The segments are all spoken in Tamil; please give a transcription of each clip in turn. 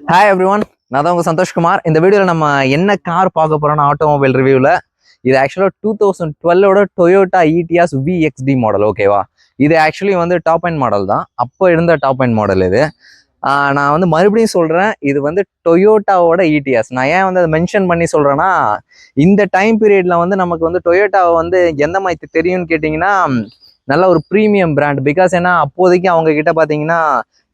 ஹாய் எவ்ரி ஒன், நான் தான் உங்கள் சந்தோஷ்குமார். இந்த வீடியோவில் நம்ம என்ன கார் பார்க்க போகிறோம்னா ஆட்டோமொபைல் ரிவ்யூவில் இது ஆக்சுவலாக 2012ஓட டொயோட்டா ஈட்டியாஸ் VXD மாடல். ஓகேவா, இது ஆக்சுவலி வந்து டாப் அண்ட் மாடல் தான். அப்போ இருந்த டாப் அண்ட் மாடல் இது. நான் வந்து மறுபடியும் சொல்கிறேன், இது வந்து டொயோட்டாவோட ஈட்டியாஸ். நான் ஏன் வந்து அதை மென்ஷன் பண்ணி சொல்கிறேன்னா, இந்த டைம் பீரியடில் வந்து நமக்கு வந்து டொயோட்டாவை வந்து எந்த மாதிரி தெரியும்னு கேட்டிங்கன்னா, நல்ல ஒரு ப்ரீமியம் பிராண்ட். பிகாஸ் ஏன்னா அப்போதைக்கு அவங்க கிட்ட பார்த்தீங்கன்னா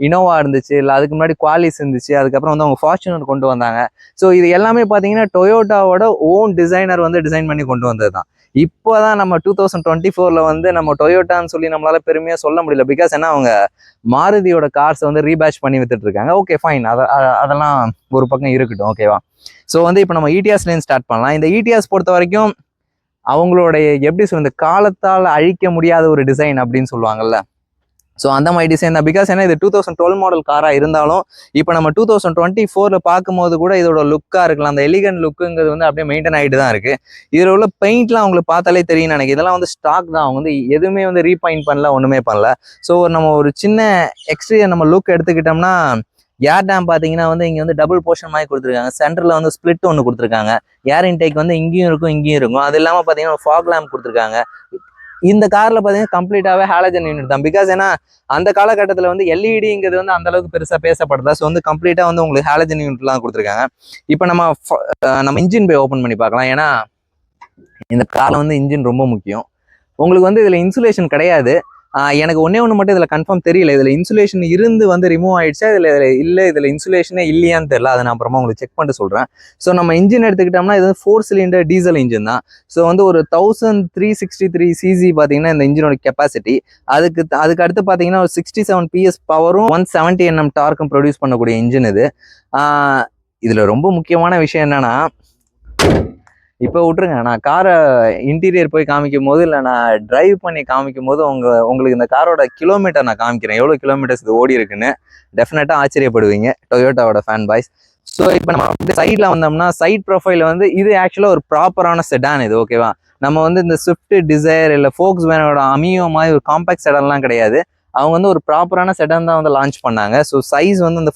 இனோவா இருந்துச்சு, இல்லை அதுக்கு முன்னாடி குவாலிஸ் இருந்துச்சு, அதுக்கப்புறம் வந்து அவங்க ஃபார்ச்சுனர் கொண்டு வந்தாங்க. ஸோ இது எல்லாமே பார்த்தீங்கன்னா டொயோட்டாவோட ஓன் டிசைனர் வந்து டிசைன் பண்ணி கொண்டு வந்தது தான். இப்போ தான் நம்ம 2024 வந்து நம்ம டொயோட்டான்னு சொல்லி நம்மளால பெருமையாக சொல்ல முடியல. பிகாஸ் ஏன்னா அவங்க மாருதியோட கார்ஸ் வந்து ரீபேட்ச் பண்ணி வித்துட்டு இருக்காங்க. ஓகே ஃபைன், அதெல்லாம் ஒரு பக்கம் இருக்கட்டும். ஓகேவா, ஸோ வந்து இப்போ நம்ம ஈட்டியாஸ்லேருந்து ஸ்டார்ட் பண்ணலாம். இந்த ஈட்டியாஸ் பொறுத்த வரைக்கும் அவங்களுடைய எப்படி சொல்ற, இந்த காலத்தால் அழிக்க முடியாத ஒரு டிசைன் அப்படின்னு சொல்லுவாங்கல்ல. ஸோ அந்த மாதிரி டிசைன் தான். பிகாஸ் ஏன்னா இது 2012 மாடல் காராக இருந்தாலும் இப்போ நம்ம 2024 பார்க்கும்போது கூட இதோட லுக்காக இருக்கலாம், அந்த எலிகன்ட் லுக்குங்கிறது வந்து அப்படியே மெயின்டைன் ஆகிட்டு தான் இருக்கு. இதில் உள்ள பெயிண்ட்லாம் அவங்களுக்கு பார்த்தாலே தெரியும் எனக்கு. இதெல்லாம் வந்து ஸ்டாக் தான், அவங்க வந்து எதுவுமே வந்து ரீபெயிண்ட் பண்ணல, ஒன்றுமே பண்ணல. ஸோ நம்ம ஒரு சின்ன எக்ஸ்டீரியர் நம்ம லுக் எடுத்துக்கிட்டோம்னா, ஏர் டேம் பார்த்தீங்கன்னா வந்து இங்கே வந்து டபுள் போர்ஷன் மாதிரி கொடுத்துருக்காங்க. சென்டரில் வந்து ஸ்பிளிட் ஒன்று கொடுத்துருக்காங்க. ஏர் இன்டேக் வந்து இங்கேயும் இருக்கும் இங்கேயும் இருக்கும். அது இல்லாமல் பார்த்தீங்கன்னா ஃபாக் லேம்ப் கொடுத்துருக்காங்க. இந்த காரில் பார்த்தீங்கன்னா கம்ப்ளீட்டாகவே ஹாலஜன் யூனிட் தான். பிகாஸ் ஏன்னா அந்த காலகட்டத்தில் வந்து எல்இடிங்கிறது வந்து அந்த அளவுக்கு பெருசாக பேசப்படுதா. ஸோ வந்து கம்ப்ளீட்டாக வந்து உங்களுக்கு ஹாலஜன் யூனிட்லாம் கொடுத்துருக்காங்க. இப்போ நம்ம இன்ஜின் போய் ஓப்பன் பண்ணி பார்க்கலாம். ஏன்னா இந்த காரில் வந்து இன்ஜின் ரொம்ப முக்கியம். உங்களுக்கு வந்து இதில் இன்சுலேஷன் கிடையாது. எனக்கு ஒன்றே மட்டும் இதில் கன்ஃபார்ம் தெரியல, இதில் இன்சுலேஷன் இருந்து வந்து ரிமூவ் ஆயிடுச்சா இதில் இன்சுலேஷனே இல்லையான்னு தெரியல. அதை நான் அப்புறமா உங்களுக்கு செக் பண்ணிட்டு சொல்கிறேன். ஸோ நம்ம இன்ஜின் எடுத்துக்கிட்டோம்னா இது 4 சிலிண்டர் டீசல் இன்ஜின் தான். ஸோ வந்து ஒரு 1363 cc பார்த்தீங்கன்னா இந்த இன்ஜினோட கெப்பாசிட்டி. அதுக்கு அடுத்து பார்த்தீங்கன்னா ஒரு 67 PS பவரும் 170 Nm டார்க்கும் ப்ரொடியூஸ் பண்ணக்கூடிய இன்ஜின் இது. இதில் ரொம்ப முக்கியமான விஷயம் என்னன்னா, இப்போ விட்டுருங்க, நான் காரை இன்டீரியர் போய் காமிக்கும் போது, இல்லை நான் டிரைவ் பண்ணி காமிக்கும் போது உங்களுக்கு இந்த காரோட கிலோமீட்டர் நான் காமிக்கிறேன், எவ்வளோ கிலோமீட்டர்ஸ் இது ஓடி இருக்குன்னு. டெஃபினட்டாக ஆச்சரியப்படுவீங்க டொயோட்டாவோட ஃபேன் பாய்ஸ். ஸோ இப்போ நம்ம வந்து சைடில் வந்தோம்னா, சைட் ப்ரொஃபைல் வந்து இது ஆக்சுவலாக ஒரு ப்ராப்பரான செடான் இது. ஓகேவா, நம்ம வந்து இந்த ஸ்விஃப்ட் டிசைர் இல்லை ஃபோக்ஸ்வேகனோட அமியோ மாதிரி ஒரு காம்பேக்ட் செடான்லாம் கிடையாது. அவங்க வந்து ஒரு ப்ராப்பரான செடான் தான் வந்து லான்ச் பண்ணாங்க. ஸோ சைஸ் வந்து அந்த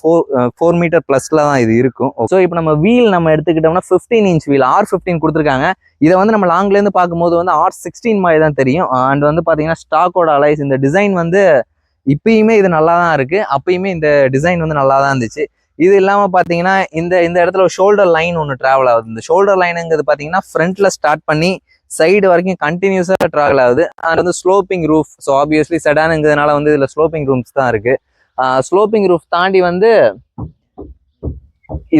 4 மீட்டர் ப்ளஸ்ல தான் இது இருக்கும். ஸோ இப்போ நம்ம வீல் நம்ம எடுத்துக்கிட்டோம்னா 15 இன்ச் வீல் R15 கொடுத்துருக்காங்க. இதை வந்து நம்ம லாங்லேருந்து பார்க்கும்போது வந்து R16 மாதிரி தான் தெரியும். அண்ட் வந்து பார்த்தீங்கன்னா ஸ்டாக்கோட அலைஸ், இந்த டிசைன் வந்து இப்பயுமே இது நல்லா தான் இருக்கு, அப்பயுமே இந்த டிசைன் வந்து நல்லா தான் இருந்துச்சு. இது இல்லாமல் பார்த்தீங்கன்னா இந்த இடத்துல ஒரு ஷோல்டர் லைன் ஒன்று ட்ராவல் ஆகுது. இந்த ஷோல்டர் லைனுங்கிறது பார்த்தீங்கன்னா ஃப்ரண்ட்ல ஸ்டார்ட் பண்ணி சைடு வரைக்கும் கண்டினியூஸாக ட்ராவல் ஆகுது. அது வந்து ஸ்லோப்பிங் ரூஃப். ஸோ ஆப்வியஸ்லி செடானுங்கிறதுனால வந்து இதில் ஸ்லோப்பிங் ரூஃப்ஸ் தான் இருக்கு. ஸ்லோப்பிங் ரூஃப் தாண்டி வந்து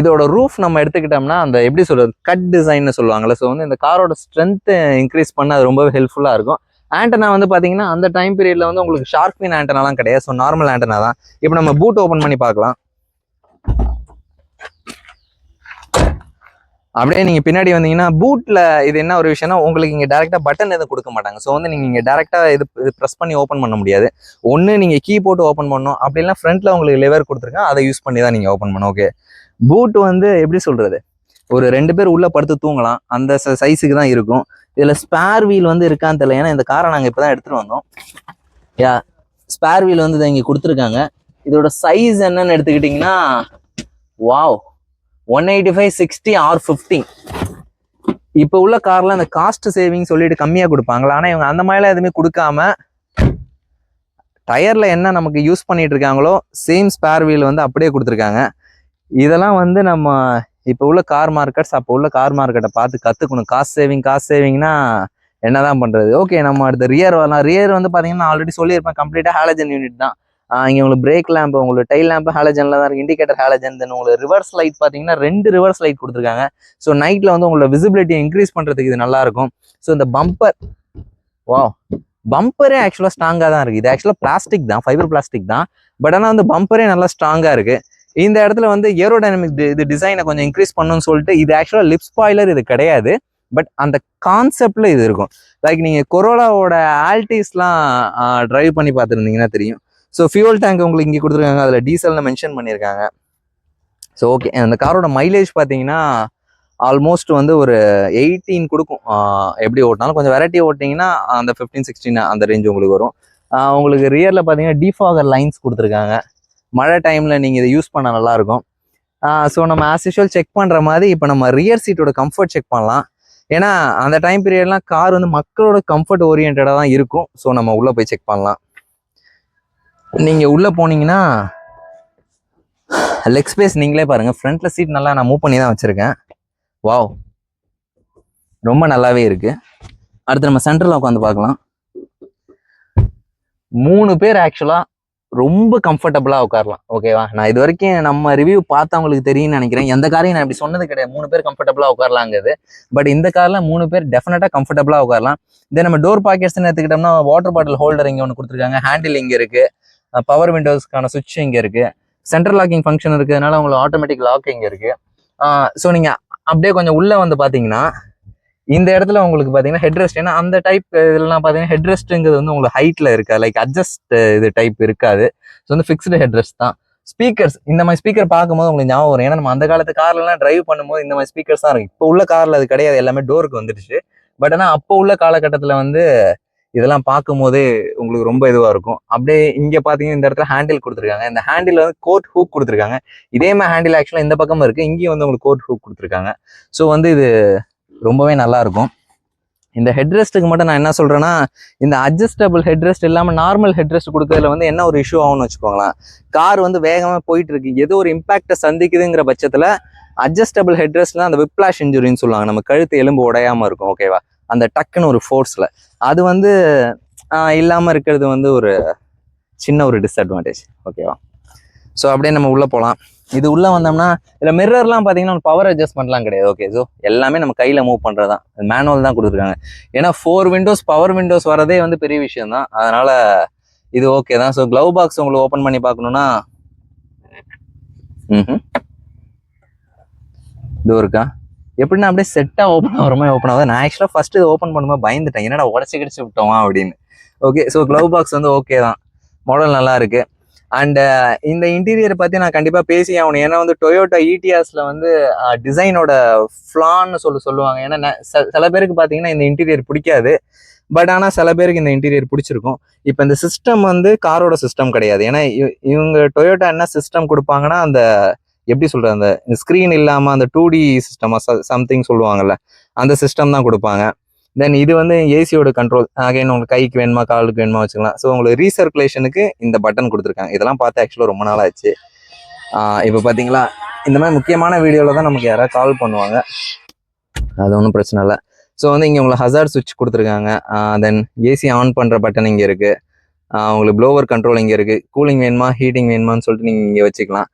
இதோட ரூஃப் நம்ம எடுத்துக்கிட்டோம்னா அந்த எப்படி சொல்றது, கட் டிசைன்னு சொல்லுவாங்கல்ல. ஸோ வந்து இந்த காரோட ஸ்ட்ரென்த் இன்க்ரீஸ் பண்ண அது ரொம்ப ஹெல்ப்ஃபுல்லாக இருக்கும். ஆண்டனா வந்து பார்த்தீங்கன்னா அந்த டைம் பீரியட்ல வந்து உங்களுக்கு ஷார்க் ஃபின் ஆண்டனாலாம் கிடையாது. ஸோ நார்மல் ஆண்டனா தான். இப்போ நம்ம பூட் ஓப்பன் பண்ணி பார்க்கலாம். அப்படியே நீங்க பின்னாடி வந்தீங்கன்னா பூட்ல இது என்ன ஒரு விஷயம்னா, உங்களுக்கு இங்க டேரக்டா பட்டன் எதுவும் கொடுக்க மாட்டாங்க. ஸோ வந்து நீங்க இங்க டேரக்டா இது ப்ரெஸ் பண்ணி ஓப்பன் பண்ண முடியாது. ஒன்று நீங்க கீ போட்டு ஓப்பன் பண்ணணும், அப்படி இல்லைன்னா ஃப்ரண்ட்ல உங்களுக்கு லெவர் கொடுத்துருக்கேன், அதை யூஸ் பண்ணி தான் நீங்க ஓப்பன் பண்ணணும். ஓகே, பூட் வந்து எப்படி சொல்றது, ஒரு 2 பேர் உள்ள படுத்து தூங்கலாம், அந்த சைஸுக்கு தான் இருக்கும். இதுல ஸ்பேர் வீல் வந்து இருக்கான்னு தெரியல, ஏன்னா இந்த காரை நாங்கள் இப்பதான் எடுத்துட்டு வந்தோம். ஸ்பேர் வீல் வந்து இங்க கொடுத்துருக்காங்க. இதோட சைஸ் என்னன்னு எடுத்துக்கிட்டீங்கன்னா, வாவ், 185/60 R15. இப்போ உள்ள கார்ல அந்த காஸ்ட் சேவிங் சொல்லிட்டு கம்மியாக கொடுப்பாங்களா, ஆனால் இவங்க அந்த மாதிரிலாம் எதுவுமே கொடுக்காம டயர்ல என்ன நமக்கு யூஸ் பண்ணிட்டு இருக்காங்களோ சேம் ஸ்பேர் வீல் வந்து அப்படியே கொடுத்துருக்காங்க. இதெல்லாம் வந்து நம்ம இப்போ உள்ள கார் மார்க்கெட்ஸ், அப்போ உள்ள கார் மார்க்கெட்டை பார்த்து கற்றுக்கணும். காஸ்ட் சேவிங்னா என்னதான் பண்றது. ஓகே, நம்ம அடுத்த ரியர் வரலாம். ரியர் வந்து பார்த்தீங்கன்னா ஆல்ரெடி சொல்லியிருப்பேன், கம்ப்ளீட்டாக ஹாலஜன் யூனிட் தான். இங்கே உங்களுக்கு பிரேக் லேம்ப், உங்களுக்கு டைல் லேம்ப் ஹாலஜன்ல தான் இருக்கு, இண்டிகேட்டர் ஹாலஜன். தென் உங்களுக்கு ரிவர்ஸ் லைட் பார்த்தீங்கன்னா 2 ரிவர்ஸ் லைட் கொடுத்துருக்காங்க. ஸோ நைட்ல வந்து உங்களோட விசிபிலிட்டியை இன்க்ரீஸ் பண்றதுக்கு இது நல்லா இருக்கும். ஸோ இந்த பம்பர், பம்பரே ஆக்சுவலாக ஸ்ட்ராங்காக தான் இருக்கு. இது ஆக்சுவலாக பிளாஸ்டிக் தான், ஃபைபர் பிளாஸ்டிக் தான். பட் ஆனால் வந்து பம்பரே நல்லா ஸ்ட்ராங்கா இருக்கு. இந்த இடத்துல வந்து ஏரோடைனமிக் இது டிசைனை கொஞ்சம் இன்க்ரீஸ் பண்ணணும்னு சொல்லிட்டு, இது ஆக்சுவலாக லிப் ஸ்பாய்லர் இது கிடையாது, பட் அந்த கான்செப்ட்ல இது இருக்கும். லைக் நீங்க கொரோலாவோட ஆல்டிஸ்லாம் டிரைவ் பண்ணி பார்த்துருந்தீங்கன்னா தெரியும். ஸோ ஃபியூல் டேங்க் உங்களுக்கு இங்கே கொடுத்துருக்காங்க, அதில் டீசல்னு மென்ஷன் பண்ணியிருக்காங்க. ஸோ ஓகே, அந்த காரோட மைலேஜ் பார்த்தீங்கன்னா ஆல்மோஸ்ட் வந்து ஒரு 18 கொடுக்கும். எப்படி ஓட்டினாலும் கொஞ்சம் வெரைட்டி ஓட்டிங்கன்னா அந்த 15-16 அந்த ரேஞ்ச் உங்களுக்கு வரும். உங்களுக்கு ரியரில் பார்த்தீங்கன்னா டிஃபாகர் லைன்ஸ் கொடுத்துருக்காங்க. மழை டைமில் நீங்கள் இதை யூஸ் பண்ண நல்லாயிருக்கும். ஸோ நம்ம ஆஸ் யூஷுவல் செக் பண்ணுற மாதிரி இப்போ நம்ம ரியர் சீட்டோட கம்ஃபர்ட் செக் பண்ணலாம். ஏன்னா அந்த டைம் பீரியட்லாம் கார் வந்து மக்களோட கம்ஃபர்ட் ஓரியன்டாக தான் இருக்கும். ஸோ நம்ம உள்ளே போய் செக் பண்ணலாம். நீங்கள் உள்ளே போனீங்கன்னா லெக் ஸ்பேஸ் நீங்களே பாருங்கள். ஃப்ரண்ட்டில் சீட் நல்லா நான் மூவ் பண்ணி தான் வச்சுருக்கேன். வாவ், ரொம்ப நல்லாவே இருக்குது. அடுத்து நம்ம சென்டரில் உட்காந்து பார்க்கலாம். 3 பேர் ஆக்சுவலாக ரொம்ப கம்ஃபர்டபுளாக உட்காரலாம். ஓகேவா, நான் இது வரைக்கும் நம்ம ரிவ்யூ பார்த்தவங்களுக்கு தெரியும்னு நினைக்கிறேன். எந்த காரையும் நான் இப்படி சொன்னது கிடையாது 3 பேர் கம்ஃபர்டபுளாக உட்காரலாங்கிறது. பட் இந்த காரில் 3 பேர் டெஃபினட்டாக கம்ஃபர்டபுளாக உட்காரலாம். இதே நம்ம டோர் பாக்கெட்ஸ்ன்னு எடுத்துக்கிட்டோம்னா வாட்டர் பாட்டில் ஹோல்டர் இங்கே ஒன்று கொடுத்துருக்காங்க, ஹேண்டில் இங்கே இருக்குது, பவர் விண்டோஸ்க்கான சுவிட்ச் இங்கே இருக்குது, சென்ட்ரல் லாக்கிங் ஃபங்க்ஷன் இருக்கிறதுனால உங்களுக்கு ஆட்டோமேட்டிக் லாக் இங்கே இருக்குது. ஸோ நீங்கள் அப்படியே கொஞ்சம் உள்ளே வந்து பார்த்தீங்கன்னா இந்த இடத்துல உங்களுக்கு பார்த்தீங்கன்னா ஹெட்ரெஸ்ட், ஏன்னா அந்த டைப் இதெல்லாம் பார்த்தீங்கன்னா ஹெட்ரெஸ்ட்டுங்கிறது வந்து உங்களுக்கு ஹைட்டில் இருக்காது, லைக் அட்ஜஸ்ட் இது டைப் இருக்காது. ஸோ வந்து ஃபிக்ஸ்டு ஹெட்ரெஸ்ட் தான். ஸ்பீக்கர்ஸ், இந்த மாதிரி ஸ்பீக்கர் பார்க்கும்போது உங்களுக்கு ஞாபகம் வரும். ஏன்னா நம்ம அந்த காலத்து கார்லாம் டிரைவ் பண்ணும்போது இந்த மாதிரி ஸ்பீக்கர்ஸ் தான் இருக்கும். இப்போ உள்ள காரில் அது கிடையாது, எல்லாமே டோருக்கு வந்துடுச்சு. பட் ஆனால் அப்போ உள்ள காலகட்டத்தில் வந்து இதெல்லாம் பார்க்கும்போதே உங்களுக்கு ரொம்ப இதுவாக இருக்கும். அப்படியே இங்கே பார்த்தீங்கன்னா இந்த இடத்துல ஹேண்டில் கொடுத்துருக்காங்க. இந்த ஹேண்டில் வந்து கோட் ஹூக் கொடுத்துருக்காங்க. இதே மாதிரி ஹேண்டில் ஆக்சுவலாக இந்த பக்கமும் இருக்குது, இங்கேயும் வந்து உங்களுக்கு கோட் ஹூக் கொடுத்துருக்காங்க. ஸோ வந்து இது ரொம்பவே நல்லா இருக்கும். இந்த ஹெட்ரெஸ்ட்டுக்கு மட்டும் நான் என்ன சொல்றேன்னா, இந்த அட்ஜஸ்டபிள் ஹெட்ரெஸ்ட் இல்லாமல் நார்மல் ஹெட்ரெஸ்ட் கொடுக்கறதுல வந்து என்ன ஒரு இஷ்யூ ஆகும்னு வச்சுக்கோங்களேன். கார் வந்து வேகமாக போயிட்டு இருக்கு, ஏதோ ஒரு இம்பாக்டை சந்திக்குதுங்கிற பட்சத்தில் அட்ஜஸ்டபிள் ஹெட்ரெஸ்ட்லாம் அந்த விப்ளாஷ் இன்ஜுரின்னு சொல்லுவாங்க, நம்ம கழுத்து எலும்பு உடையாம இருக்கும். ஓகேவா, அந்த டக்குன்னு ஒரு ஃபோர்ஸில் அது வந்து இல்லாமல் இருக்கிறது வந்து ஒரு சின்ன ஒரு டிஸ்அட்வான்டேஜ். ஓகேவா, ஸோ அப்படியே நம்ம உள்ளே போகலாம். இது உள்ளே வந்தோம்னா இதில் மிரர்லாம் பார்த்தீங்கன்னா பவர் அட்ஜஸ்ட்மெண்ட்லாம் கிடையாது. ஓகே, ஸோ எல்லாமே நம்ம கையில் மூவ் பண்ணுறது தான், மேனுவல் தான் கொடுத்துருக்காங்க. ஏன்னா 4 விண்டோஸ் பவர் விண்டோஸ் வரதே வந்து பெரிய விஷயம் தான், அதனால் இது ஓகே தான். ஸோ க்ளவ் பாக்ஸ் உங்களுக்கு ஓப்பன் பண்ணி பார்க்கணுன்னா இது இருக்கா, எப்படின்னா அப்படியே செட்டாக ஓப்பன் ஆகிற மாதிரி ஓப்பன் ஆகுது. நான் ஆக்சுவலாக ஃபஸ்ட்டு இது ஓப்பன் பண்ணும்போது பயந்துட்டேன், என்னடா உடச்சி கிடச்சி விட்டோமா அப்படின்னு. ஓகே, ஸோ க்ளவ் பாக்ஸ் வந்து ஓகே தான், மாடல் நல்லா இருக்கு. அண்ட் இந்த இன்டீரியர் பற்றி நான் கண்டிப்பாக பேசி ஆகணும். ஏன்னா வந்து டொயோட்டா ஈடிஎஸ்ல வந்து டிசைனோட ஃப்ளான்னு சொல்லுவாங்க. ஏன்னா சில பேருக்கு பார்த்தீங்கன்னா இந்த இன்டீரியர் பிடிக்காது, பட் ஆனால் சில பேருக்கு இந்த இன்டீரியர் பிடிச்சிருக்கும். இப்போ இந்த சிஸ்டம் வந்து காரோட சிஸ்டம் கிடையாது. ஏன்னா இவங்க டொயோட்டா என்ன சிஸ்டம் கொடுப்பாங்கன்னா, அந்த எப்படி சொல்கிறது, அந்த ஸ்க்ரீன் இல்லாமல் அந்த 2D சிஸ்டமா சம்திங் சொல்லுவாங்கல்ல, அந்த சிஸ்டம் தான் கொடுப்பாங்க. தென் இது வந்து ஏசியோட கண்ட்ரோல், அகைன் உங்களுக்கு கைக்கு வேணுமா காலுக்கு வேணுமா வச்சுக்கலாம். ஸோ உங்களுக்கு ரீசர்க்குலேஷனுக்கு இந்த பட்டன் கொடுத்துருக்காங்க. இதெல்லாம் பார்த்து ஆக்சுவலாக ரொம்ப நாள் ஆச்சு. இப்போ பார்த்தீங்களா, இந்த மாதிரி முக்கியமான வீடியோவில் தான் நமக்கு யாராவது கால் பண்ணுவாங்க, அது ஒன்றும் பிரச்சனை இல்லை. ஸோ வந்து இங்கே உங்களுக்கு ஹசார்ட் சுவிட்ச் கொடுத்துருக்காங்க. தென் ஏசி ஆன் பண்ணுற பட்டன் இங்கே இருக்குது, உங்களுக்கு ப்ளோவர் கண்ட்ரோல் இங்கே இருக்குது, கூலிங் வேணுமா ஹீட்டிங் வேணுமான்னு சொல்லிட்டு நீங்கள் இங்கே வச்சுக்கலாம்.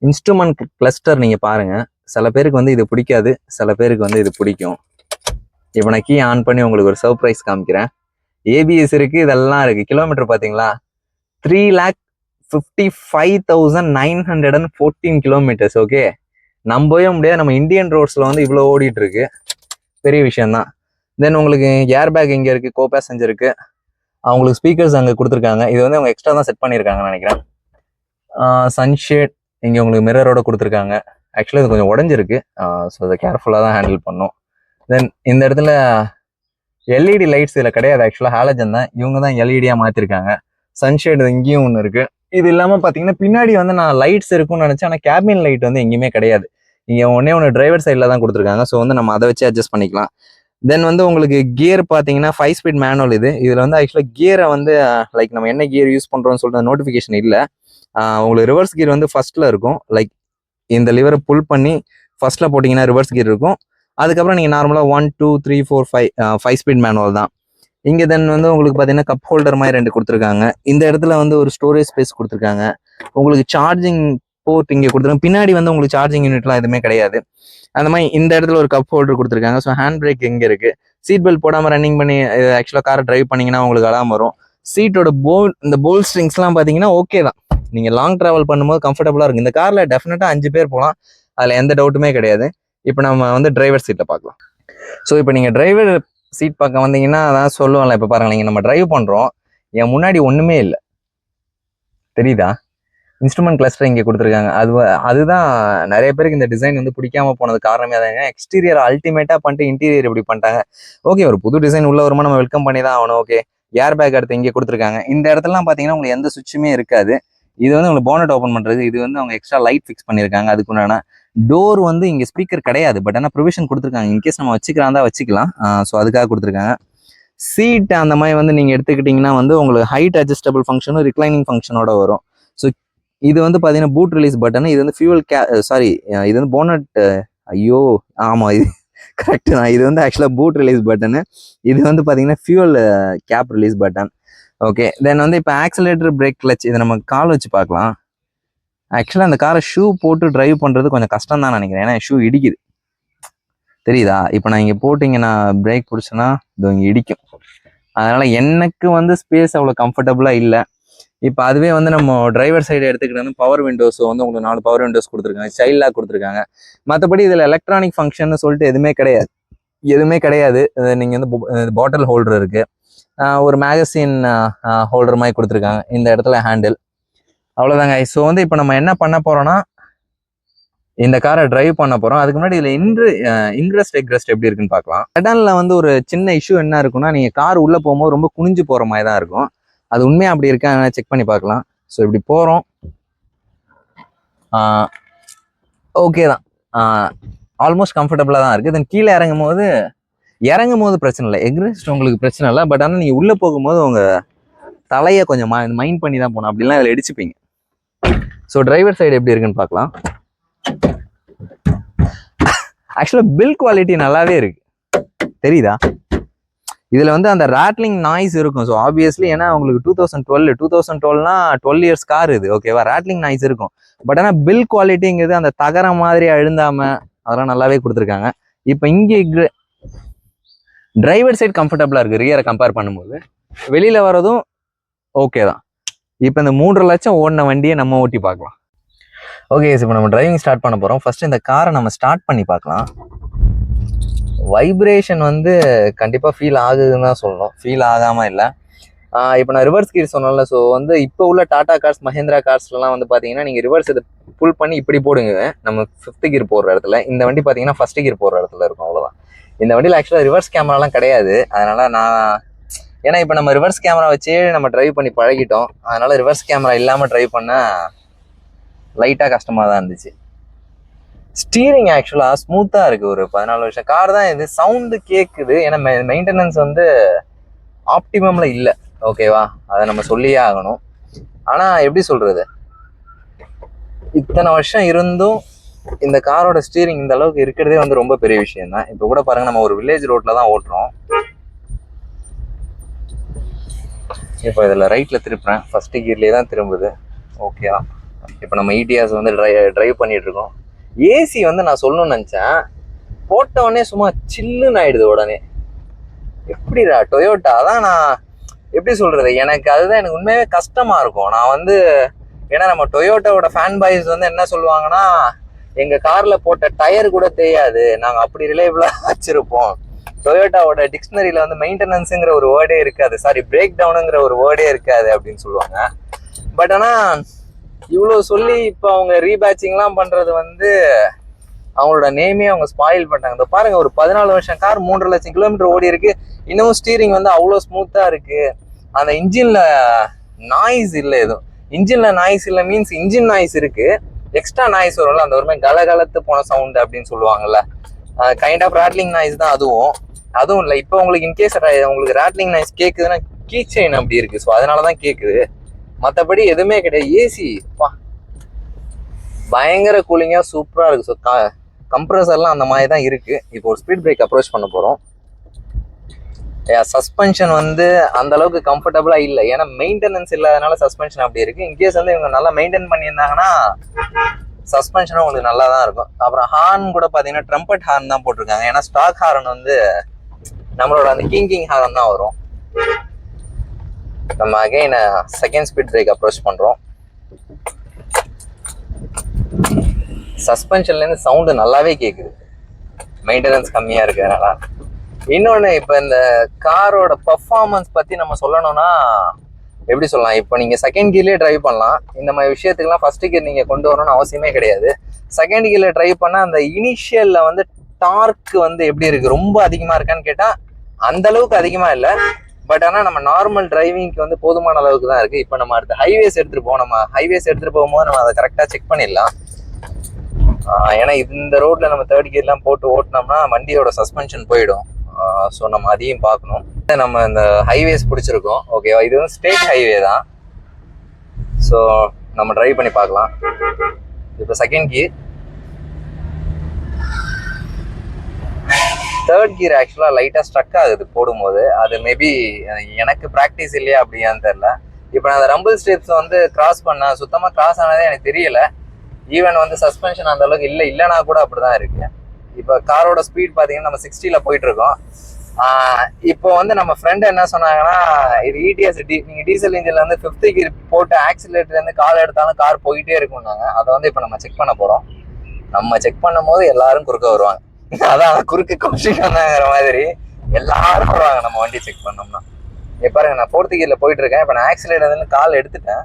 இன்ஸ்ட்ருமெண்ட் கிளஸ்டர் நீங்கள் பாருங்கள், சில பேருக்கு வந்து இது பிடிக்காது, சில பேருக்கு வந்து இது பிடிக்கும். இப்போ நான் கீ ஆன் பண்ணி உங்களுக்கு ஒரு சர்ப்ரைஸ் காமிக்கிறேன். ஏபிஎஸ் இருக்குது, இதெல்லாம் இருக்குது. கிலோமீட்டர் பார்த்தீங்களா, 3,55,914 கிலோமீட்டர்ஸ். ஓகே, நம்பவே முடியாது, நம்ம இந்தியன் ரோட்ஸில் வந்து இவ்வளோ ஓடிட்டு இருக்கு, பெரிய விஷயம்தான். தென் உங்களுக்கு ஏர் பேக் இங்கே இருக்குது, கோ பேசஞ்சருக்கு. அவங்களுக்கு ஸ்பீக்கர்ஸ் அங்கே கொடுத்துருக்காங்க, இது வந்து அவங்க எக்ஸ்ட்ரா தான் செட் பண்ணியிருக்காங்கன்னு நினைக்கிறேன். சன்ஷேட் இங்கே உங்களுக்கு மிரரோட கொடுத்துருக்காங்க. ஆக்சுவலாக இது கொஞ்சம் உடஞ்சிருக்கு, ஸோ அதை கேர்ஃபுல்லாக தான் ஹேண்டில் பண்ணும். தென் இந்த இடத்துல எல்இடி லைட்ஸ் இதில் கிடையாது, ஆக்சுவலாக ஹாலஜன் தான், இவங்க தான் எல்இடியாக மாற்றிருக்காங்க. சன்ஷேட் இங்கேயும் ஒன்று இருக்குது. இது இல்லாமல் பார்த்தீங்கன்னா பின்னாடி வந்து நான் லைட்ஸ் இருக்கும்னு நினச்சேன், ஆனால் கேபின் லைட் வந்து எங்கேயுமே கிடையாது. இங்கே ஒன்று டிரைவர் சைடில் தான் கொடுத்துருக்காங்க. ஸோ வந்து நம்ம அதை வச்சு அட்ஜஸ்ட் பண்ணிக்கலாம். தென் வந்து உங்களுக்கு கியர் பார்த்தீங்கன்னா 5 ஸ்பீட் மேனுவல். இதில் வந்து ஆக்சுவலாக கியரை வந்து லைக் நம்ம என்ன கியர் யூஸ் பண்ணுறோம்னு சொல்லிட்டு நோட்டிஃபிகேஷன் இல்லை. உங்களுக்கு ரிவர்ஸ் கியர் வந்து ஃபர்ஸ்ட்டில் இருக்கும், லைக் இந்த லிவரை புல் பண்ணி ஃபர்ஸ்ட்டில் போட்டிங்கன்னா ரிவர்ஸ் கியர் இருக்கும். அதுக்கப்புறம் நீங்கள் நார்மலாக 1 2 3 4 5 ஸ்பீட் மேனுவல் தான். இங்கே தென் வந்து உங்களுக்கு பார்த்தீங்கன்னா கப் ஹோல்டர் மாதிரி 2 கொடுத்துருக்காங்க. இந்த இடத்துல வந்து ஒரு ஸ்டோரேஜ் ஸ்பேஸ் கொடுத்துருக்காங்க. உங்களுக்கு சார்ஜிங் போர்ட் இங்கே கொடுத்துருக்காங்க. பின்னாடி வந்து உங்களுக்கு சார்ஜிங் யூனிட்லாம் எதுவுமே கிடையாது. அந்த மாதிரி இந்த இடத்துல ஒரு கப் ஹோல்டர் கொடுத்துருக்காங்க. ஸோ ஹேண்ட் பிரேக் இங்கே இருக்குது. சீட் பெல்ட் போடாமல் ரன்னிங் பண்ணி ஆக்சுவலாக காரை டிரைவ் பண்ணிங்கன்னா உங்களுக்கு அலாம் வரும். சீட்டோட இந்த போல் ஸ்ட்ரிங்ஸ்லாம் பார்த்தீங்கன்னா ஓகே தான், நீங்கள் லாங் ட்ராவல் பண்ணும்போது கம்ஃபர்டபுளாக இருக்கும். இந்த காரில் டெஃபினட்டாக 5 பேர் போகலாம், அதில் எந்த டவுட்டுமே கிடையாது. இப்போ நம்ம வந்து டிரைவர் சீட்டில் பார்க்கலாம். ஸோ இப்போ நீங்கள் டிரைவர் சீட் பார்க்க வந்தீங்கன்னா அதான் சொல்லுவாங்கல்ல, இப்போ பாருங்கள், நீங்கள் நம்ம டிரைவ் பண்ணுறோம், என் முன்னாடி ஒன்றுமே இல்லை, தெரியுதா? இன்ஸ்ட்ருமெண்ட் கிளஸ்டர் இங்கே கொடுத்துருக்காங்க. அதுதான் நிறைய பேருக்கு இந்த டிசைன் வந்து பிடிக்காம போனது காரணமே அதாங்க. எக்ஸ்டீரியர் அல்டிமேட்டாக பண்ணிட்டு இன்டீரியர் இப்படி பண்ணிட்டாங்க. ஓகே, ஒரு புது டிசைன் உள்ள வருமா, நம்ம வெல்கம் பண்ணி தான் ஆகணும். ஓகே, ஏர் பேக் அடுத்து இங்கே கொடுத்துருக்காங்க. இந்த இடத்துலலாம் பார்த்தீங்கன்னா உங்களுக்கு எந்த சுவிட்சுமே இருக்காது. இது வந்து உங்களுக்கு போனட் ஓப்பன் பண்ணுறது. இது வந்து அவங்க எக்ஸ்ட்ரா லைட் ஃபிக்ஸ் பண்ணியிருக்காங்க. அதுக்குண்டான டோர் வந்து இங்கே ஸ்பீக்கர் கிடையாது, பட் ஆனால் ப்ரொவிஷன் கொடுத்துருக்காங்க. இன்கேஸ் நம்ம வச்சுக்கிறாந்தா வச்சுக்கலாம். ஸோ அதுக்காக கொடுத்துருக்காங்க. சீட் அந்த மாதிரி வந்து நீங்கள் எடுத்துக்கிட்டிங்கன்னா வந்து உங்களுக்கு ஹைட் அட்ஜஸ்டபிள் ஃபங்க்ஷனும் ரிக்ளைனிங் ஃபங்க்ஷனோட வரும். ஸோ இது வந்து பார்த்தீங்கன்னா பூட் ரிலீஸ் பட்டன். இது வந்து ஃபியூவல் சாரி, இது வந்து போனட், ஐயோ ஆமாம் இது கரெக்டு தான். இது வந்து ஆக்சுவலாக பூட் ரிலீஸ் பட்டனு. இது வந்து பார்த்தீங்கன்னா fuel cap release button. Okay, then வந்து இப்போ ஆக்சிலேட்டர், பிரேக், கிளச் இதை நம்ம கால் வச்சு பார்க்கலாம். ஆக்சுவலாக அந்த காரை ஷூ போட்டு டிரைவ் பண்ணுறது கொஞ்சம் கஷ்டம் தான் நினைக்கிறேன், ஏன்னா ஷூ இடிக்குது, தெரியுதா? இப்போ நான் இங்கே போட்டு இங்கே நான் பிரேக் பிடிச்சேன்னா இது இங்கே இடிக்கும். அதனால் எனக்கு வந்து ஸ்பேஸ் அவ்வளோ கம்ஃபர்டபுளாக இல்லை. இப்போ அதுவே வந்து நம்ம டிரைவர் சைடு எடுத்துக்கிட்டு வந்து பவர் விண்டோஸ் வந்து உங்களுக்கு 4 பவர் விண்டோஸ் கொடுத்துருக்காங்க, சைல்ட் லாக் கொடுத்துருக்காங்க. மற்றபடி இதில் எலக்ட்ரானிக் ஃபங்க்ஷன் சொல்லிட்டு எதுவுமே கிடையாது. நீங்கள் வந்து பாட்டில் ஹோல்டர் இருக்குது, ஒரு மேகசின் ஹோல்டர் மாதிரி கொடுத்துருக்காங்க இந்த இடத்துல, ஹேண்டில், அவ்வளோதாங்க. ஸோ வந்து இப்போ நம்ம என்ன பண்ண போகிறோன்னா இந்த காரை டிரைவ் பண்ண போகிறோம். அதுக்கு முன்னாடி இதில் இன்க்ரெஸ்ட் எக்ரெஸ்ட் எப்படி இருக்குன்னு பார்க்கலாம். செடானில் வந்து ஒரு சின்ன இஷ்யூ என்ன இருக்குன்னா, நீங்கள் கார் உள்ளே போகும்போது ரொம்ப குனிஞ்சு போகிற மாதிரி தான் இருக்கும். அது உண்மையாக அப்படி இருக்கா செக் பண்ணி பார்க்கலாம். ஸோ இப்படி போகிறோம், ஓகே தான், ஆல்மோஸ்ட் கம்ஃபர்டபுளாக தான் இருக்குது. தென் கீழே இறங்கும் போது பிரச்சனை இல்லை, எக்ரெஸ்ட் உங்களுக்கு பிரச்சனை இல்லை. பட் ஆனால் நீங்கள் உள்ளே போகும்போது உங்கள் தலையை கொஞ்சம் மைண்ட் பண்ணி தான் போகணும், அப்படிலாம் இதில் இடிச்சுப்பீங்க. ஸோ டிரைவர் சைடு எப்படி இருக்குன்னு பார்க்கலாம். ஆக்சுவலாக பில் குவாலிட்டி நல்லாவே இருக்கு, தெரியுதா? இதில் வந்து அந்த ராட்லிங் நாய்ஸ் இருக்கும். ஸோ ஆப்வியஸ்லி ஏன்னா உங்களுக்கு 2012னா 12 இயர்ஸ் கார் இது, ஓகேவா? ராட்லிங் நாய்ஸ் இருக்கும். பட் ஆனால் பில் குவாலிட்டிங்கிறது அந்த தகரம் மாதிரி அழுந்தாமல் அதெல்லாம் நல்லாவே கொடுத்துருக்காங்க. இப்போ இங்கே டிரைவர் சைடு கம்ஃபர்டபுளாக இருக்குது ரியரை கம்பேர் பண்ணும்போது. வெளியில் வரதும் ஓகே தான். இப்போ இந்த 3.5 லட்சம் ஓடின வண்டியை நம்ம ஓட்டி பார்க்கலாம். ஓகே, இப்போ நம்ம டிரைவிங் ஸ்டார்ட் பண்ண போகிறோம். ஃபர்ஸ்ட் இந்த காரை நம்ம ஸ்டார்ட் பண்ணி பார்க்கலாம். வைப்ரேஷன் வந்து கண்டிப்பாக ஃபீல் ஆகுதுன்னு தான் சொல்லணும், ஃபீல் ஆகாமல் இல்லை. இப்போ நான் ரிவர்ஸ் கீர் சொன்னேன்ல. ஸோ வந்து இப்போ உள்ள டாடா கார்ஸ், மஹேந்திரா கார்ஸ்லாம் வந்து பார்த்தீங்கன்னா நீங்கள் ரிவர்ஸ் இதை புல் பண்ணி இப்படி போடுங்க நம்ம 5th கீர் போடுற இடத்துல. இந்த வண்டி பார்த்தீங்கன்னா 1st கீர் போடுற இடத்துல இருக்கும், அவ்வளோதான். இந்த வண்டியில் ஆக்சுவலாக ரிவர்ஸ் கேமராலாம் கிடையாது. அதனால் ஏன்னா இப்போ நம்ம ரிவர்ஸ் கேமரா வச்சே நம்ம டிரைவ் பண்ணி பழகிட்டோம். அதனால் ரிவர்ஸ் கேமரா இல்லாமல் டிரைவ் பண்ண லைட்டாக கஷ்டமாக தான் இருந்துச்சு. ஸ்டீரிங் ஆக்சுவலாக ஸ்மூத்தாக இருக்குது. ஒரு 14 வருஷம் கார் தான் இது. சவுண்டு கேட்குது, ஏன்னா மெயின்டெனன்ஸ் வந்து ஆப்டிமமில் இல்லை, ஓகேவா? அதை நம்ம சொல்லியே ஆகணும். ஆனால் எப்படி சொல்கிறது, இத்தனை வருஷம் இருந்தும் இந்த காரோட ஸ்டீரிங் இந்த அளவுக்கு இருக்கிறதே வந்து ரொம்ப பெரிய விஷயம் தான். இப்போ கூட பாருங்கள், நம்ம ஒரு வில்லேஜ் ரோட்டில் தான் ஓட்டுறோம். இப்போ இதில் ரைட்டில் திருப்புறேன், 1st கீர்லேயே தான் திரும்புது, ஓகே தான். இப்போ நம்ம இடிஎஸ் வந்து டிரைவ் பண்ணிட்டு இருக்கோம். ஏசி வந்து நான் சொல்லணும்னு நினச்சேன், போட்ட உடனே சும்மா சில்லுன்னு ஆயிடுது உடனே. எப்படிடா டொயோட்டா? அதான் நான் எப்படி சொல்றது, எனக்கு அதுதான் எனக்கு உண்மையாவே கஷ்டமா இருக்கும். நான் வந்து ஏன்னா நம்ம டொயோட்டாவோட ஃபேன் பாய்ஸ் வந்து என்ன சொல்லுவாங்கன்னா, எங்க கார்ல போட்ட டயர் கூட தெரியாது, நாங்க அப்படி ரிலேபிளா வச்சிருப்போம். டொயோட்டாவோட டிக்ஷனரியில வந்து மெயின்டெனன்ஸுங்கிற ஒரு வேர்டே இருக்காது, சாரி பிரேக் டவுனுங்கிற ஒரு வேர்டே இருக்காது அப்படின்னு சொல்லுவாங்க. பட் ஆனா இவ்வளோ சொல்லி இப்போ அவங்க ரீபேட்சிங்லாம் பண்ணுறது வந்து அவங்களோட நேமே அவங்க ஸ்பாயில் பண்ணிட்டாங்க. இந்த பாருங்க, ஒரு 14 வருஷம் கார் 3.5 லட்சம் கிலோமீட்டர் ஓடி இருக்கு, இன்னமும் ஸ்டீரிங் வந்து அவ்வளோ ஸ்மூத்தாக இருக்கு. அந்த இன்ஜின்ல நாய்ஸ் இல்லை, எதுவும் இன்ஜின்ல நாய்ஸ் இல்லை மீன்ஸ் இன்ஜின் நாய்ஸ் இருக்கு, எக்ஸ்ட்ரா நாய்ஸ் வரும்ல, அந்த ஒரு மாதிரி கலகலத்து போன சவுண்டு அப்படின்னு சொல்லுவாங்கல்ல, கைண்ட் ஆஃப் ராட்லிங் நாய்ஸ் தான் அதுவும் இல்லை. இப்போ உங்களுக்கு இன்கேஸ் உங்களுக்கு ராட்லிங் நாய்ஸ் கேட்குதுன்னா கீ செயின் அப்படி இருக்கு, ஸோ அதனால தான் கேட்குது, மற்றபடி எதுவுமே கிடையாது. ஏசி பயங்கர கூலிங்காக சூப்பராக இருக்குது. ஸோ கம்ப்ரஸர்லாம் அந்த மாதிரி தான் இருக்குது. இப்போ ஒரு ஸ்பீட் பிரேக் அப்ரோச் பண்ண போகிறோம். சஸ்பென்ஷன் வந்து அந்த அளவுக்கு கம்ஃபர்டபுளாக இல்லை, ஏன்னா மெயின்டெனன்ஸ் இல்லாதனால சஸ்பென்ஷன் அப்படி இருக்குது. இன்கேஸ் வந்து இவங்க நல்லா மெயின்டைன் பண்ணியிருந்தாங்கன்னா சஸ்பென்ஷனும் உங்களுக்கு நல்லா தான் இருக்கும். அப்புறம் ஹார்ன் கூட பார்த்தீங்கன்னா ட்ரம்பட் ஹார்ன் தான் போட்டிருக்காங்க, ஏன்னா ஸ்டாக் ஹார்ன் வந்து நம்மளோட அந்த கிங் ஹார்ன் தான் வரும். நம்ம again second speed break approach பண்ணுறோம். சஸ்பென்ஷன்லேருந்து சவுண்டு நல்லாவே கேட்குது, மெயின்டெனன்ஸ் கம்மியாக இருக்கிறதுனால. இன்னொன்று, இப்போ இந்த காரோட பர்ஃபார்மன்ஸ் பற்றி நம்ம சொல்லணும்னா எப்படி சொல்லலாம், இப்போ நீங்கள் 2nd கீர்லேயே ட்ரைவ் பண்ணலாம். இந்த மாதிரி விஷயத்துக்குலாம் 1st கீர் நீங்கள் கொண்டு வரணும்னு அவசியமே கிடையாது. 2nd கீரில் ட்ரைவ் பண்ணால் அந்த இனிஷியலில் வந்து டார்க் வந்து எப்படி இருக்குது, ரொம்ப அதிகமாக இருக்கான்னு கேட்டால் அந்த அளவுக்கு அதிகமாக இல்லை, பட் ஆனால் நம்ம நார்மல் டிரைவிங்க்கு வந்து போதுமான அளவுக்கு தான் இருக்குது. இப்போ நம்ம அடுத்த ஹைவேஸ் எடுத்துகிட்டு போவோம். நம்ம ஹைவேஸ் எடுத்துகிட்டு போகும்போது நம்ம அதை கரெக்டாக செக் பண்ணிடலாம். ஏன்னா இந்த ரோட்டில் நம்ம தேர்ட் கியர்லாம் போட்டு ஓட்டினோம்னா வண்டியோட சஸ்பென்ஷன் போயிடும். ஸோ நம்ம அதையும் பார்க்கணும். நம்ம இந்த ஹைவேஸ் பிடிச்சிருக்கோம். ஓகேவா, இது வந்து ஸ்டேட் ஹைவே தான். ஸோ நம்ம டிரைவ் பண்ணி பார்க்கலாம். இப்போ செகண்ட் கியர், தேர்ட் கியர் ஆக்சுவலாக லைட்டாக ஸ்ட்ரக் ஆகுது போடும்போது. அது மேபி எனக்கு ப்ராக்டிஸ் இல்லையா அப்படியான்னு தெரில. இப்போ நான் அந்த ரம்பிள் ஸ்டெப்ஸ் வந்து கிராஸ் பண்ணேன், சுத்தமாக கிராஸ் ஆனதே எனக்கு தெரியல. ஈவன் வந்து சஸ்பென்ஷன் அந்த அளவுக்கு இல்லைனா கூட அப்படிதான் இருக்கு. இப்போ காரோட ஸ்பீட் பார்த்தீங்கன்னா நம்ம 60ல் போயிட்டு இருக்கோம். இப்போ வந்து நம்ம ஃப்ரெண்ட் என்ன சொன்னாங்கன்னா, இது இடிஎஸ் நீங்க டீசல் இன்ஜின்ல வந்து 5th கியர் போட்டு ஆக்சிலேட்டர்ல இருந்து கால் எடுத்தாலும் கார் போயிட்டே இருக்கும்னாங்க. அதை வந்து இப்போ நம்ம செக் பண்ண போறோம். நம்ம செக் பண்ணும் போது எல்லாரும் குறுக்க வருவாங்க. அதான் குறுக்கு கொஸ்டின் வந்தாங்கிற மாதிரி எல்லாரும் வருவாங்க நம்ம வண்டி செக் பண்ணோம்னா. இப்போ பாருங்க, நான் 4th கியர்ல போயிட்டு இருக்கேன். இப்போ நான் ஆக்சிலேட்டர்ல இருந்து கால் எடுத்துட்டேன்.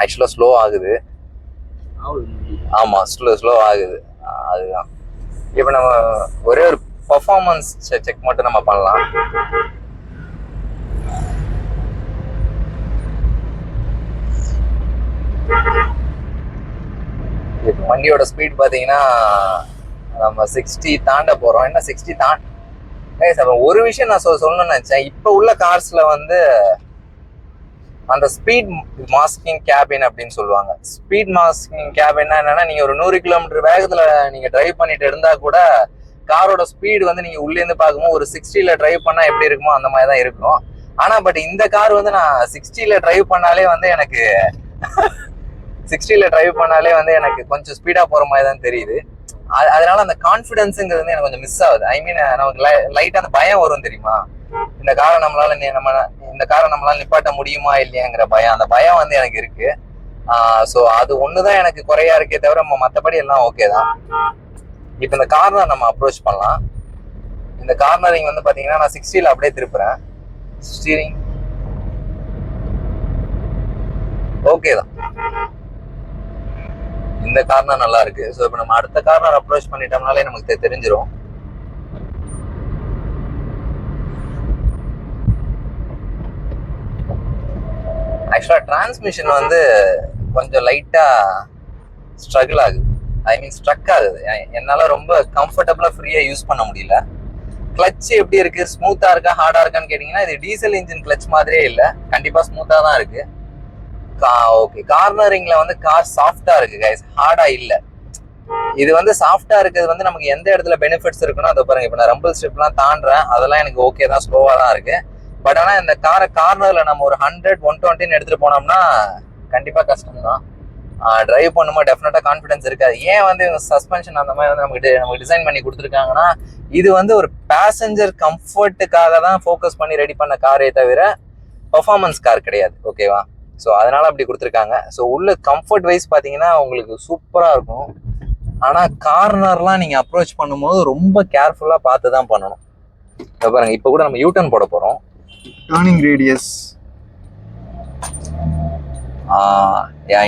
ஆக்சுவலா ஸ்லோ ஆகுது. ஆமா, ஸ்லோ ஆகுது. அதுதான். இப்போ நம்ம ஒரே ஒரு பர்ஃபார்மன்ஸ் செக் மட்டும் நம்ம பண்ணலாம். இப்போ வண்டியோட ஸ்பீட் பார்த்தீங்கன்னா நம்ம 60 தாண்ட போறோம். என்ன 60 ஒரு விஷயம் நான் சொல்லணும்னு நினைச்சேன். இப்போ உள்ள கார்ஸ்ல வந்து அந்த ஸ்பீட் மாஸ்கிங் கேபின் அப்படின்னு சொல்லுவாங்க. ஸ்பீட் மாஸ்கிங் கேபின்னா என்னன்னா, நீங்க ஒரு 100 கிலோமீட்டர் வேகத்துல நீங்க டிரைவ் பண்ணிட்டு இருந்தா கூட காரோட ஸ்பீடு வந்து நீங்க உள்ள இருந்து பார்க்கும்போது ஒரு 60ல டிரைவ் பண்ணா எப்படி இருக்குமோ அந்த மாதிரி தான் இருக்கும். ஆனா பட் இந்த கார் வந்து நான் 60ல டிரைவ் பண்ணாலே வந்து எனக்கு 60ல டிரைவ் பண்ணாலே வந்து எனக்கு கொஞ்சம் ஸ்பீடா போற மாதிரி தான் தெரியுது. அதனால அந்த கான்ஃபிடன்ஸுங்கிறது வந்து எனக்கு கொஞ்சம் மிஸ் ஆகுது. ஐ மீன், நமக்கு லைட்டா அந்த பயம் வரும் தெரியுமா, இந்த காரை நம்மளால நிப்பாட்ட முடியுமா இல்லையாங்கிற பயம். அந்த பயம் வந்து எனக்கு இருக்கு. ஸோ அது ஒண்ணுதான் எனக்கு குறையா இருக்கே தவிர மற்றபடி எல்லாம் ஓகே தான். இப்போ இந்த கார்னர் நம்ம அப்ரோச் பண்ணலாம். இந்த கார்னரிங் வந்து பாத்தீங்கன்னா நான் 60ல அப்படியே திருப்புறேன். ஸ்டீரிங் ஓகே தான். இந்த கார்னர் நல்லா இருக்கு. ஸோ இப்போ நம்ம அடுத்த கார்னர் அப்ரோச் பண்ணிட்டோம்னாலே நமக்கு தெரிஞ்சிடும். ஆக்சுவலா டிரான்ஸ்மிஷன் வந்து கொஞ்சம் லைட்டா ஸ்ட்ரகிள் ஆகுது. ஐ மீன் ஸ்ட்ரக் ஆகுது. என்னால ரொம்ப கம்ஃபர்டபுளா ஃப்ரீயா யூஸ் பண்ண முடியல. கிளச் எப்படி இருக்கு, ஸ்மூத்தா இருக்கா ஹார்டா இருக்கான்னு கேட்டீங்கன்னா, இது டீசல் இன்ஜின் கிளச் மாதிரியே இல்லை. கண்டிப்பா ஸ்மூத்தா தான் இருக்கு. ஓகே, கார்னரிங்ல வந்து கார் சாஃப்டா இருக்கு கைஸ், ஹார்டா இல்ல. இது வந்து சாஃப்டா இருக்கிறது வந்து நமக்கு எந்த இடத்துல பெனிஃபிட்ஸ் இருக்குன்னு அதை பாருங்க. இப்போ நான் ரம்பிள் ஸ்டெப்லாம் தாண்டுறேன், அதெல்லாம் எனக்கு ஓகே தான், ஸ்லோவா தான் இருக்கு. பட் ஆனா இந்த கார்னர்ல நம்ம ஒரு 100, 120 எடுத்துட்டு போனோம்னா கண்டிப்பா கஷ்டம் தான். டிரைவ் பண்ணும்போது டெஃபினட்டா கான்ஃபிடன்ஸ் இருக்காது. ஏன் வந்து சஸ்பென்ஷன் அந்த மாதிரி வந்து நமக்கு டிசைன் பண்ணி கொடுத்துருக்காங்கன்னா, இது வந்து ஒரு பேசஞ்சர் கம்ஃபர்ட்டுக்காக தான் ஃபோக்கஸ் பண்ணி ரெடி பண்ண காரே தவிர பர்ஃபார்மன்ஸ் கார் கிடையாது. ஓகேவா, ஸோ அதனால அப்படி கொடுத்துருக்காங்க. ஸோ உள்ள கம்ஃபர்ட் வைஸ் பார்த்தீங்கன்னா உங்களுக்கு சூப்பரா இருக்கும். ஆனா கார்னர்லாம் நீங்க அப்ரோச் பண்ணும்போது ரொம்ப கேர்ஃபுல்லா பார்த்து தான் பண்ணணும். பாருங்க, இப்போ கூட நம்ம யூட்டர்ன் போட போறோம். டர்னிங் ரேடியஸ்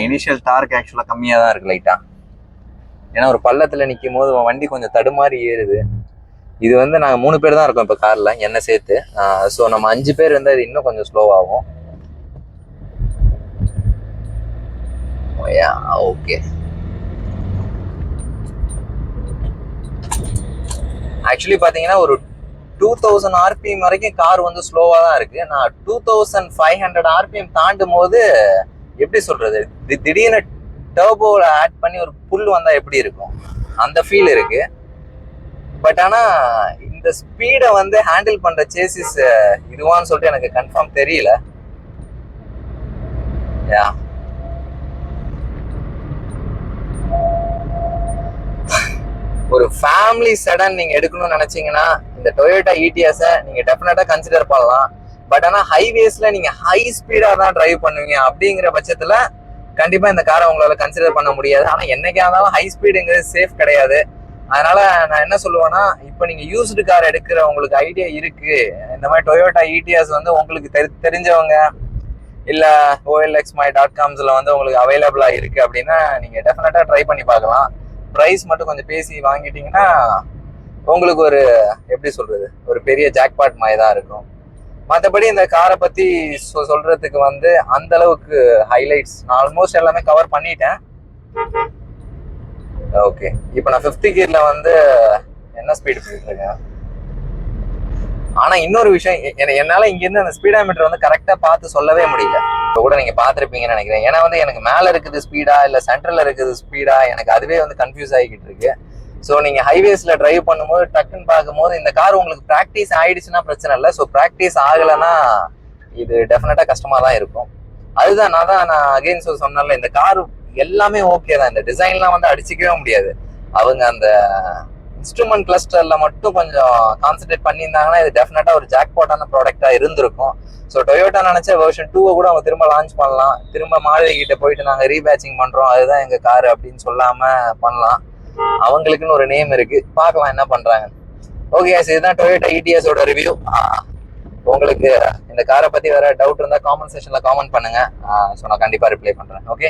இனிஷியல் டார்க் ஆக்சுவலா கம்மியா தான் இருக்கு லைட்டா. ஏன்னா ஒரு பள்ளத்துல நிற்கும் போது வண்டி கொஞ்சம் தடுமாறி ஏறுது. இது வந்து நாங்கள் 3 பேர் தான் இருக்கோம் இப்போ கார்ல, என்ன சேர்த்து. ஸோ நம்ம 5 பேர் இருந்தால் இது இன்னும் கொஞ்சம் ஸ்லோவாகும். ஓகே, ஆக்சுவலி பாத்தீங்கன்னா ஒரு 2000 RPM வரைக்கும் கார் வந்து ஸ்லோவா தான் இருக்கு. நான் 2500 RPM தாண்டும் போது எப்படி சொல்றது, திடீர்னு டர்போல ஆட் பண்ணி ஒரு புல் வந்தா எப்படி இருக்கும் அந்த ஃபீல் இருக்கு. பட் ஆனா இந்த ஸ்பீடை வந்து ஹேண்டில் பண்ற சேசிஸ் இதுவான்னு சொல்லிட்டு எனக்கு கன்ஃபார்ம் தெரியல. ஒரு ஃபேமிலி செடன் நீங்க எடுக்கணும்னு நினைச்சீங்கன்னா இந்த டொயோட்டா ஈடிஎஸ் நீங்க டெஃபினட்டா கன்சிடர் பண்ணலாம். பட் ஆனா ஹைவேஸ்ல நீங்க ஹை ஸ்பீடா தான் டிரைவ் பண்ணுவீங்க அப்படிங்கிற பட்சத்துல கண்டிப்பா இந்த காரை உங்களால கன்சிடர் பண்ண முடியாது. ஆனா என்னைக்கா இருந்தாலும் ஹை ஸ்பீடுங்கிறது சேஃப் கிடையாது. அதனால நான் என்ன சொல்லுவேன்னா, இப்போ நீங்க யூஸ்டு கார் எடுக்கிற உங்களுக்கு ஐடியா இருக்கு, இந்த மாதிரி டொயோட்டா ஈடிஎஸ் வந்து உங்களுக்கு தெரிஞ்சவங்க இல்ல OLXmy.comsல வந்து உங்களுக்கு அவைலபிளா இருக்கு அப்படின்னா நீங்க டெஃபினட்டா ட்ரை பண்ணி பார்க்கலாம். ப்ரைஸ் மட்டும் கொஞ்சம் பேசி வாங்கிட்டீங்கன்னா உங்களுக்கு ஒரு எப்படி சொல்றது, ஒரு பெரிய ஜாக்பாட் மாதிரி தான் இருக்கும். மற்றபடி இந்த காரை பத்தி சொல்றதுக்கு வந்து அந்த அளவுக்கு ஹைலைட்ஸ் நான் ஆல்மோஸ்ட் எல்லாமே கவர் பண்ணிட்டேன். ஓகே, இப்போ நான் 50 கியர்ல வந்து என்ன ஸ்பீடு போயிட்டு இருக்கேன். ஆனா இன்னொரு விஷயம், என்னால இங்க இருந்து அந்த ஸ்பீடாமீட்டர் வந்து கரெக்டா பார்த்து சொல்லவே முடியல. இப்போ கூட நீங்க பாத்திருப்பீங்கன்னு நினைக்கிறேன். ஏன்னா வந்து எனக்கு மேல இருக்குது ஸ்பீடா இல்ல சென்ட்ரல்ல இருக்குது ஸ்பீடா, எனக்கு அதுவே வந்து கன்ஃபியூஸ் ஆகிக்கிட்டு இருக்கு. ஸோ நீங்க ஹைவேஸ்ல டிரைவ் பண்ணும்போது டக்குன்னு பார்க்கும்போது இந்த கார் உங்களுக்கு ப்ராக்டிஸ் ஆயிடுச்சுன்னா பிரச்சனை இல்லை. ஸோ ப்ராக்டிஸ் ஆகலைன்னா இது டெஃபினட்டா கஷ்டமா தான் இருக்கும். அதுதான் நான் அகைன் சொன்னேன்ல, இந்த கார் எல்லாமே ஓகே தான். இந்த டிசைன்லாம் வந்து அடிச்சுக்கவே முடியாது. அவங்க அந்த இன்ஸ்ட்ருமெண்ட் கிளஸ்டர்ல மட்டும் கொஞ்சம் கான்சென்ட்ரேட் பண்ணியிருந்தாங்கன்னா இது டெஃபினட்டா ஒரு ஜாக்பாட்டான ப்ராடக்டா இருந்திருக்கும். ஸோ டொயோட்டா நினைச்ச வெர்ஷன் 2 கூட அவங்க திரும்ப லான்ச் பண்ணலாம். திரும்ப மாருதி கிட்ட போயிட்டு நாங்க ரீபேச்சிங் பண்றோம், அதுதான் எங்க காரு அப்படின்னு சொல்லாம பண்ணலாம். அவங்களுக்குன்னு ஒரு நேம் இருக்கு, பார்க்கலாம் என்ன பண்றாங்க. ஓகே, இதுதான் டொயோட்டா இடிஎஸோட ரிவ்யூ. உங்களுக்கு இந்த காரை பத்தி வேற டவுட் இருந்தா காமெண்ட் செக்ஷன்ல காமெண்ட் பண்ணுங்க. ஸோ நான் கண்டிப்பா ரிப்ளை பண்றேன். ஓகே.